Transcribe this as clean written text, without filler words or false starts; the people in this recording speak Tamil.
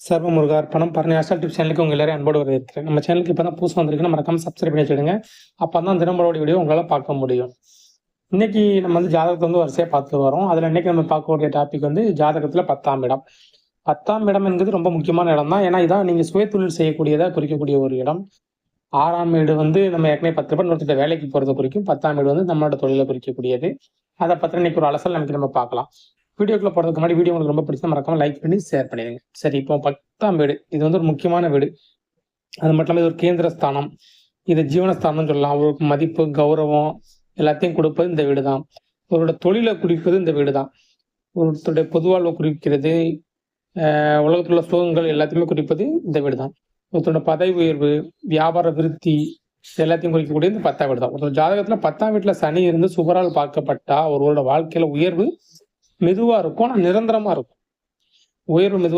சர்வ முருகார்ப்பணம் பரணி ஆஸ்ட்ரல் டிப்ஸ் சேனலுக்கு உங்க எல்லாரையும் அன்போடு வரவேற்கிறேன். நம்ம சேனலுக்கு இப்போ தான் புதுசு வந்திருக்குன்னா மறக்காம சப்ஸ்கிரைப் பண்ணி வச்சுடுங்க. அப்போ தான் தினம்பரோட வீடியோ உங்களால் பார்க்க முடியும். இன்னைக்கு நம்ம வந்து ஜாதகத்தை வந்து வரிசையாக பார்த்து வரோம். அதில் இன்னைக்கு நம்ம பார்க்கக்கூடிய டாபிக் வந்து ஜாதகத்தில் 10ஆம் இடம். 10ஆம் இடம் என்பது ரொம்ப முக்கியமான இடம் தான். ஏன்னா இதான் நீங்கள் சுய தொழில் செய்யக்கூடியதாக குறிக்கக்கூடிய ஒரு இடம். 6ஆம் வீடு வந்து நம்ம ஏற்கனவே 10 பேர் ஒருத்தர் வேலைக்கு போகிறத குறிக்கும். 10ஆம் வீடு வந்து நம்மளோட தொழிலை குறிக்கக்கூடியது. அதை பற்றி இன்னைக்கு ஒரு அலசல் நமக்கு நம்ம பார்க்கலாம். வீடியோக்குள்ள போறதுக்கு முன்னாடி வீடியோ உங்களுக்கு ரொம்ப பிடிச்சா மறக்காம லைக் பண்ணி ஷேர் பண்ணிடுங்க. சரி, இப்போ 10ஆம் வீடு இது வந்து ஒரு முக்கியமான வீடு. அது மட்டும் இல்லாமல் இது ஒரு கேந்திர ஸ்தானம். இது ஜீவனஸ்தானம்னு சொல்லலாம். அவருக்கு மதிப்பு கௌரவம் எல்லாத்தையும் கொடுப்பது இந்த வீடு தான். அவரோட தொழிலை குறிப்பது இந்த வீடு தான். ஒருத்தருடைய பொதுவாழ்வை குறிக்கிறது, உலகத்தில் உள்ள சுகங்கள் எல்லாத்தையுமே குறிப்பது இந்த வீடு தான். ஒருத்தரோட பதவி உயர்வு, வியாபார விருத்தி எல்லாத்தையும் குறிக்கக்கூடிய இந்த 10ஆம் வீடு தான். ஒரு ஜாதகத்துல 10ஆம் வீட்டுல சனி இருந்து சுபரால் பார்க்கப்பட்டா ஒருவரோட வாழ்க்கையில உயர்வு மெதுவா இருக்கும், ஆனா நிரந்தரமா இருக்கும். உயர்வு மெதுவா